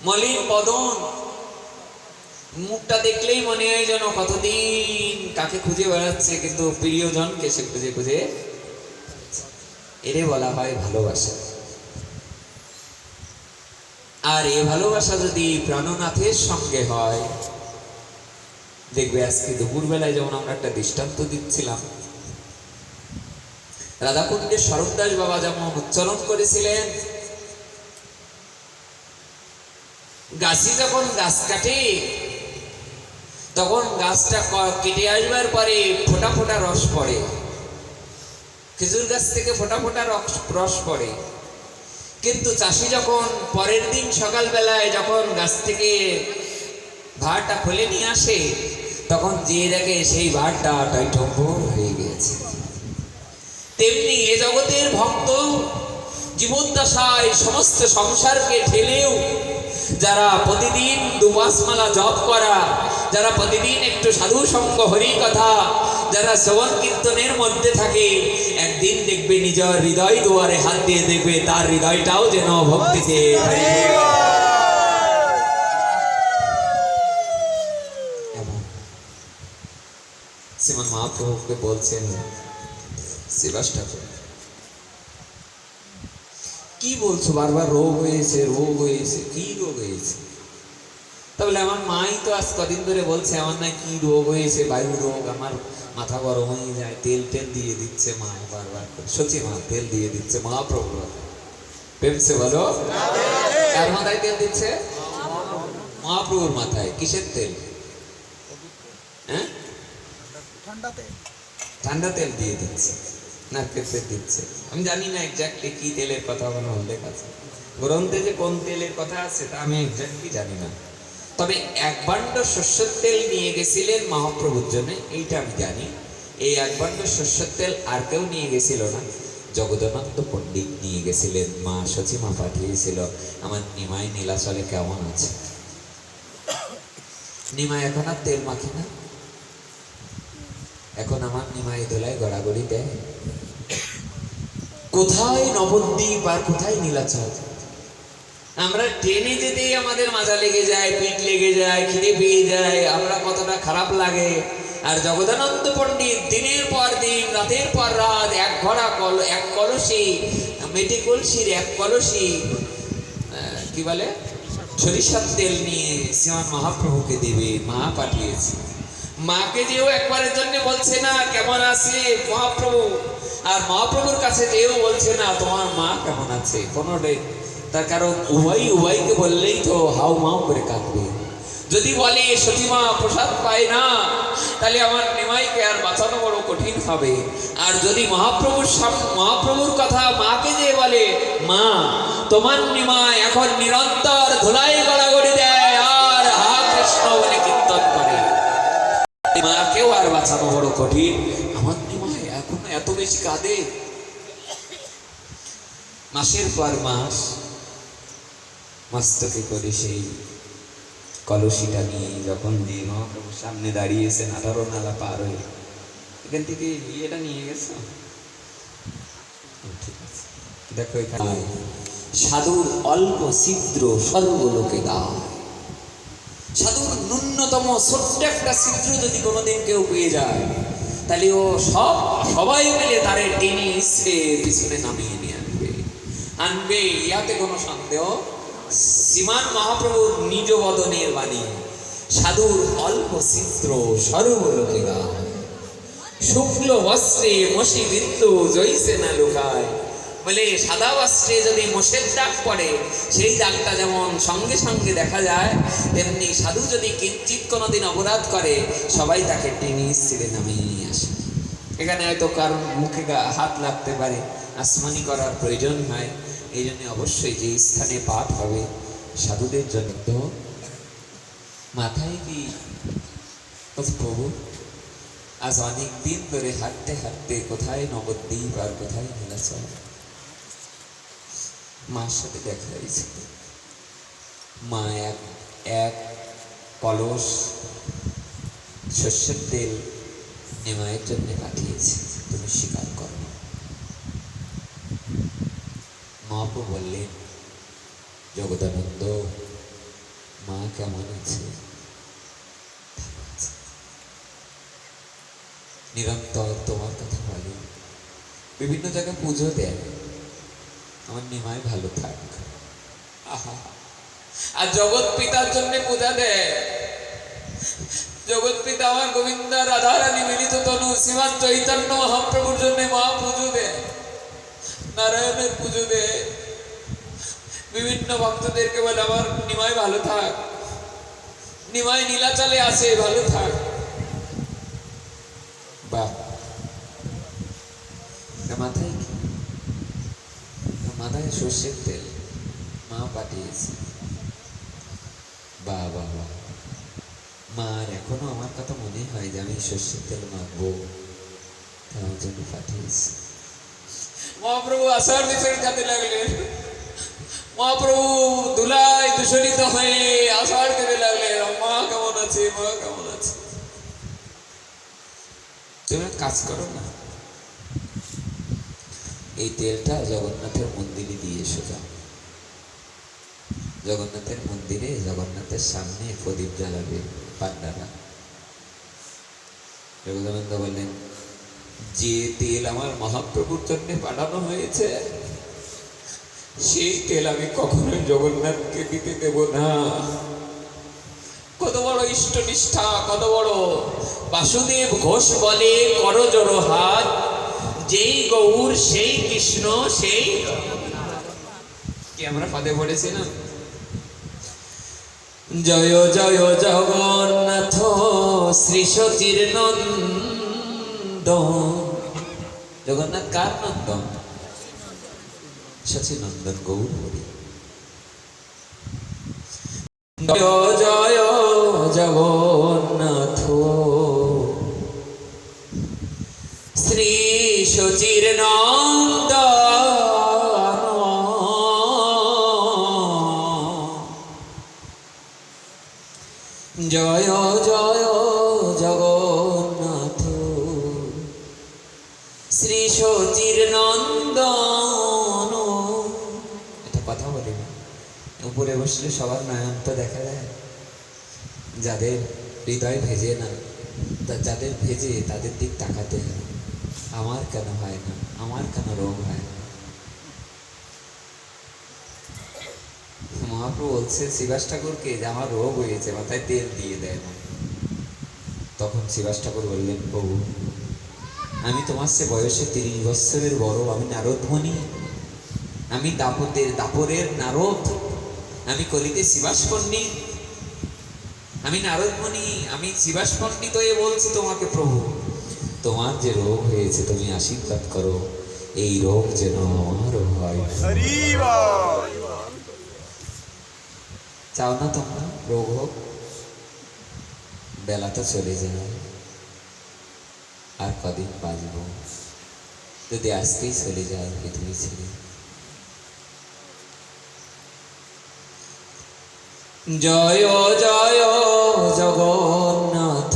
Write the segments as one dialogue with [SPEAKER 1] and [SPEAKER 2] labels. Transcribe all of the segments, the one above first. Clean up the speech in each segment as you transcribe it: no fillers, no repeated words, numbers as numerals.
[SPEAKER 1] মলিন বদন, মুখটা দেখলেই মনে হয় যেন কতদিন কাকে খুঁজে বেড়াচ্ছে, কিন্তু প্রিয়জনকে সে খুঁজে খুঁজে। এরে বলা হয় ভালোবাসা। আর এ ভালোবাসা যদি প্রাণনাথের সঙ্গে হয়, দেখবে আজকে দুপুরবেলায় যেমন আমরা একটা দৃষ্টান্ত দিচ্ছিলাম, রাধাকুণ্ডের স্বরূপদাস বাবা যেমন উচ্চারণ করেছিলেন, গাছি যখন গাছ কাটে তখন গাছটা কেটে আসবার পরে ফোটা ফোটা রস পড়ে, খেজুর গাছ থেকে ফোটা ফোটা রস পড়ে। কিন্তু চাষি যখন পরের দিন সকালবেলায় যখন গাছ থেকে ভাড়টা খুলে নিয়ে আসে, তখন যে দেখে সেই ভাড়টা টইটম্বর হয়ে গেছে। তেমনি এ জগতের ভক্ত জীবদ্দশায় সমস্ত সংসারকে ঠেলেও যারা প্রতিদিন দুমাসমালা জপ করা, যারা প্রতিদিন একটু সাধু সঙ্গ হরি কথা, যারা শ্রবণ কীর্তনের মধ্যে থাকে, একদিন দেখবে নিজের হৃদয় দুয়ারে হাত দিয়ে দেখবে তার হৃদয়টাও যেন ভক্তিতে। শ্রীমান মহাপ্রভুকে বলছেন শ্রীবাস ঠাকুর, কি বলছো বারবার রোগ হয়েছে রোগ হয়েছে, কি রোগ হয়েছে? তাহলে আমার মাই তো আজ কদিন ধরে বলছে আমার না কি রোগ হয়েছে, বায়ু রোগ, আমার মাথা গরম হয়ে যায়, তেল টেল দিয়ে দিচ্ছে মা বারবার। সত্যি মা তেল দিয়ে দিচ্ছে মহাপ্রভু প্রেমসে বলো, কার মাথায় তেল দিচ্ছে? মহাপ্রভুর মাথায়। কিসের তেল? হ্যাঁ, ঠান্ডা তেল দিয়ে দিচ্ছে, নারকেল তেল দিচ্ছে। আমি জানি না এক্স্যাক্টলি কি তেলের কথা ওখানে উল্লেখ আছে, গ্রন্থে যে কোন তেলের কথা আছে তা আমি এক্স্যাক্টলি জানি না। তবে এক ভাণ্ড শস্যের তেল নিয়ে গেছিলেন মহাপ্রভুর জন্য, এইটা আমি জানি। এই এক ভাণ্ড শস্যের তেল আর কেউ নিয়ে গেছিল না, জগদানন্দ পণ্ডিত নিয়ে গেছিলেন। মা সচিমা পাঠিয়েছিল, আমার নিমাই নীলাচলে কেমন আছে? নিমাই এখন আর তেল মাখে না, এখন আমার নিমাই দোলায় গড়াগড়ি দেয়। কোথায় নবদ্বীপ আর কোথায় নীলাচল? আমরা ট্রেনে যেতেই আমাদের মাজা লেগে যায়, পিঠ লেগে যায়, খিদে পেয়ে যায়, আমরা কতটা খারাপ লাগে। আর জগদানন্দ পণ্ডিত দিনের পর দিন, রাতের পর রাত এক ঘড়া এক কলসি মেটে কলসির এক কলসি কি বলে সরিষার তেল নিয়ে শ্রীমান মহাপ্রভুকে দেবে। মা পাঠিয়েছে, মাকে যেও একবারের জন্য বলছে না কেমন আছে মহাপ্রভু, আর মহাপ্রভুর কাছে যেও বলছে না তোমার মা কেমন আছে কোনোটাই। তার কারণ উভয়কে বললেই তো হাউ মাউ করে কাঁদবে। যদি বলে সতীমা প্রসাদ পায় না, তাহলে আমার নিমাইকে আর বাঁচানো বড় কঠিন হবে। আর যদি মহাপ্রভুর কথা মাকে যে বলে মা তোমার নিমাই এখন নিরন্তর ধুলাই গড়াগড়ি দেয় আর হা কৃষ্ণ বলে কীর্তন করে, মাকেও আর বাঁচানো বড় কঠিন। আমার নিমাই এখন এত বেশি কাঁদে। মাসের পর মাস মস্তকে করে সেই কলসিটা নিয়ে যখন দিয়ে মহাপ্রভুর সামনে দাঁড়িয়েছেন, 18 নালা পার হয়ে, এখান থেকে ইয়েটা নিয়ে গেছে। ঠিক আছে, দেখো এখানে সাধুর অল্প ছিদ্র সর্বলোকে দায়। সাধুর ন্যূনতম ছোট্ট একটা ছিদ্র যদি কোনোদিন কেউ পেয়ে যায়, তাহলে ও সবাই মিলে তারে টেনে ইসরে পিছনে নামিয়ে নিয়ে আনবে, ইয়াতে কোনো সন্দেহ। শ্রীমান মহাপ্রভুর নিজ বদনের বাণী, সাধুর অল্প ছিদ্র সর্বলোকে গায়, শুক্ল বস্ত্রে মসি বিন্দু জইছে না লুকায়। বলে সাদা বস্ত্রে যদি মোষের দাগ পড়ে, সেই দাগটা যেমন সঙ্গে সঙ্গে দেখা যায়, তেমনি সাধু যদি কিঞ্চিত কোনোদিন অপরাধ করে, সবাই তাকে টেনে ছিঁড়ে নামিয়ে নিয়ে আসে। এখানে হয়তো কারণ মুখে হাত লাগতে পারে, আসমানি করার প্রয়োজন হয়। এই জন্য অবশ্যই যে স্থানে পাঠ হবে সাধুদের জন্য তো মাথায় কি প্রভু আজ অনেক দিন ধরে হাঁটতে হাঁটতে কোথায় নবদ্বীপ আর কোথায় নীলাচল, মার সাথে দেখা হয়েছে। মা এক কলস শস্যের তেল নিমাইয়ের জন্য পাঠিয়েছে, তুমি স্বীকার করো। মহাপ্রভু বললেন, জগদানন্দ কেমন আছে? নিরন্তর তোমার কথা বলে, বিভিন্ন জায়গায় পুজো দেয়, আমার নিমাই ভালো থাক। আহা, আর জগৎ পিতার জন্য পূজা দেয়। জগৎ পিতা আমার গোবিন্দ রাধারানী মিলিত তনু শ্রীমান চৈতন্য মহাপ্রভুর জন্য মা পুজো দেয়, নারায়ণের পুজো দেয়, বিভিন্ন ভক্তদেরকে বলে আমার নিমাই ভালো থাক, নিমাই নীলাচলে আসে ভালো থাক। বাহ, মাথায় কি? মাথায় সর্ষের তেল মা পাঠিয়েছে। বাহ বাহ বাহ, মার এখনো আমার কথা মনে হয় যে আমি সর্ষের তেল মাখবো, আমার জন্য পাঠিয়েছে। মহাপ্রভু আষাঢ় মিশন খেতে লাগলেন, মহাপ্রভু ধুলায় দূষণিত হয়ে আষাঢ় খেতে লাগলেন। মা কেমন আছে, মা কেমন আছে? তুমি কাজ করো না, এই তেলটা জগন্নাথের মন্দিরে দিয়ে এসো। যাও জগন্নাথের মন্দিরে, জগন্নাথের সামনে প্রদীপ জ্বালাবে পান্ডারা। জগদানন্দ বললেন, যে তেল আমার মহাপ্রভুর জন্য পাঠানো হয়েছে সেই তেল আমি কখনোই জগন্নাথকে দিতে দেব না। কত বড় ইষ্টনিষ্ঠা, কত বড়! বাসুদেব ঘোষ বলে করজোড় হাত, যেই গৌর সেই কৃষ্ণ সেই, কি আমরা পদে পড়েছি না? জয় জয় জগন্নাথ শ্রী সচির নন্দন। জগন্নাথ কার নন্দন? সচি নন্দন গৌর হরি। জয় জয় জগন্নাথ শ্রী সচির নন্দন। জয় জয় জগন্নাথ শ্রী সচির নন্দন। এটা কথা বলি না, উপরে বসলে সবার নয়ন তো দেখা যায়। যাদের হৃদয় ভেজে না, যাদের ভেজে তাদের দিক তাকাতে হয়। আমার কেন হয় না, আমার কেন রোগ হয় না? মহাপ্রভু বলছে শিবাস ঠাকুরকে যে আমার রোগ হয়েছে, মাথায় তেল দিয়ে দেয় না। তখন শিবাস ঠাকুর বললেন, প্রভু আমি তোমার সে বয়সে 30 বৎসরের বড়, আমি নারদমণি, আমি দাপরের নারদ, আমি কলিতে শিবাস পণ্ডিত, আমি নারদমণি, আমি শিবাস পণ্ডিত হয়ে বলছি তোমাকে, প্রভু তোমার যে রোগ হয়েছে তুমি আশীর্বাদ করো এই রোগ যেন আমারও হয়। চাও না তোমরা রোগ হোক? বেলা তো চলে যায়, আর কদিন বাঁচব? যদি আজকেই চলে যায় পৃথিবী ছেড়ে। জয় জয় জগন্নাথ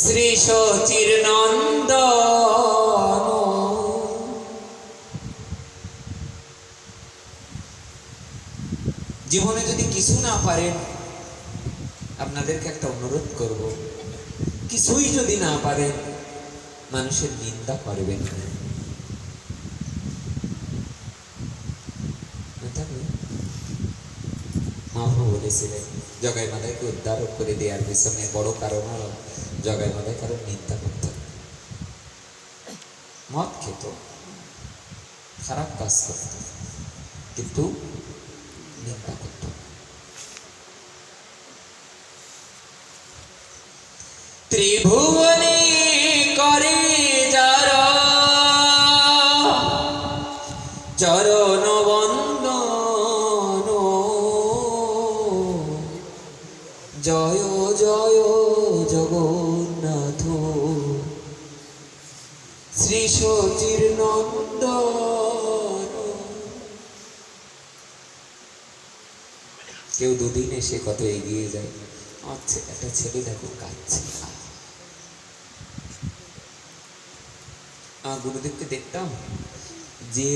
[SPEAKER 1] শ্রী সচির নন্দন। জীবনে যদি কিছু না পারেন, আপনাদেরকে একটা অনুরোধ করব, কিছুই যদি না পারেন মানুষের নিন্দা করবেন না। মহাপ্রভু বলেছিলেন জগাই মাদাইকে উদ্ধার করে দেওয়ার পিছনে বড় কারণ হলো জগাই মাদাই কারণ নিন্দা করত, মদ খেত, খারাপ কাজ করত, কিন্তু নিন্দা করত। ত্রিভুবনে করে যারা চরণ বন্দন, জয় জয় জগন্নাথ শ্রী সচির নন্দন। কেউ দুদিন এসে কত এগিয়ে যায়, আচ্ছা একটা ছেলে দেখো কাঁদছে। গুরুদেবকে দেখতাম যে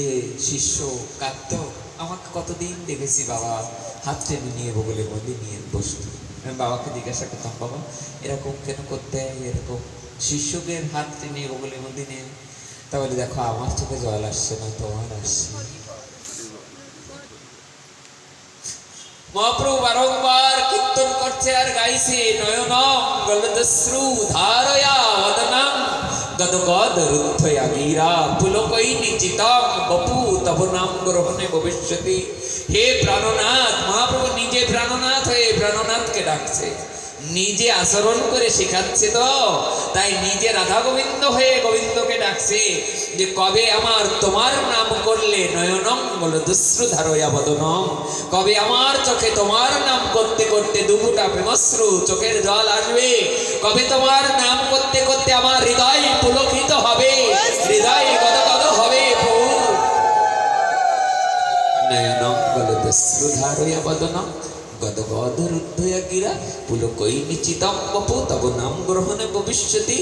[SPEAKER 1] শিষ্য কাঁদত, আমাকে কতদিন দেখেছি বাবা হাত টেনে নিয়ে বগলের মধ্যে নিয়ে বসতো। আমি বাবাকে জিজ্ঞাসা করতাম, বাবা এরকম কেন করতে হয়, এরকম শিষ্যকে হাত টেনে বগলের মধ্যে নিয়ে? তাহলে দেখো আমার চোখে জল আসছে না, তোমার আসছে। মহাপ্রভু বারংবার কীর্তন করছে আর গাইছে, নয়নম গলদশ্রু ধারয়া বদনম গদগদ রুদ্ধয়া গীরা পুলকৈনি চিতম বপু তব নাম গ্রহণে ভবিষ্যতি। হে প্রাণনাথ, মহাপ্রভু নিজে প্রাণনাথ হয়ে প্রাণনাথকে ডাকছে, নিজে আচরণ করে শেখাচ্ছে। তো তাই নিজে রাধা গোবিন্দ হয়ে গোবিন্দকে ডাকছে যে কবে আমার তোমার নাম করলে, নয়নম গলদশ্রু ধারয়া বদনম, কবে আমার চোখে তোমার নাম করতে করতে দুফুটা প্রেমশ্রু চোখের জল আসবে, কবে তোমার নাম করতে করতে আমার হৃদয় পুলকিত হবে, হৃদয় গদগদ হবে। প্রভু নয়নম গলদশ্রু ধারয়া বদনম গদগদ রুদ্ধয়া গিরা পুলকৈনি চিতম বপু তব নাম গ্রহণে ভবিষ্যতি।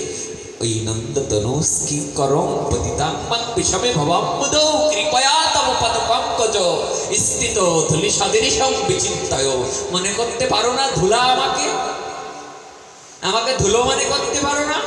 [SPEAKER 1] ওই নন্দতনুস্কি করম পতিতাং মাং বিষমে ভবাম্বুদৌ কৃপয়া তব পদ পঙ্কজ স্থিত ধুলি সদৃশং বিচিন্তয়। মনে করতে পারো না ধুলা আমাকে, আমাকে ধুলো মনে করতে পারো না?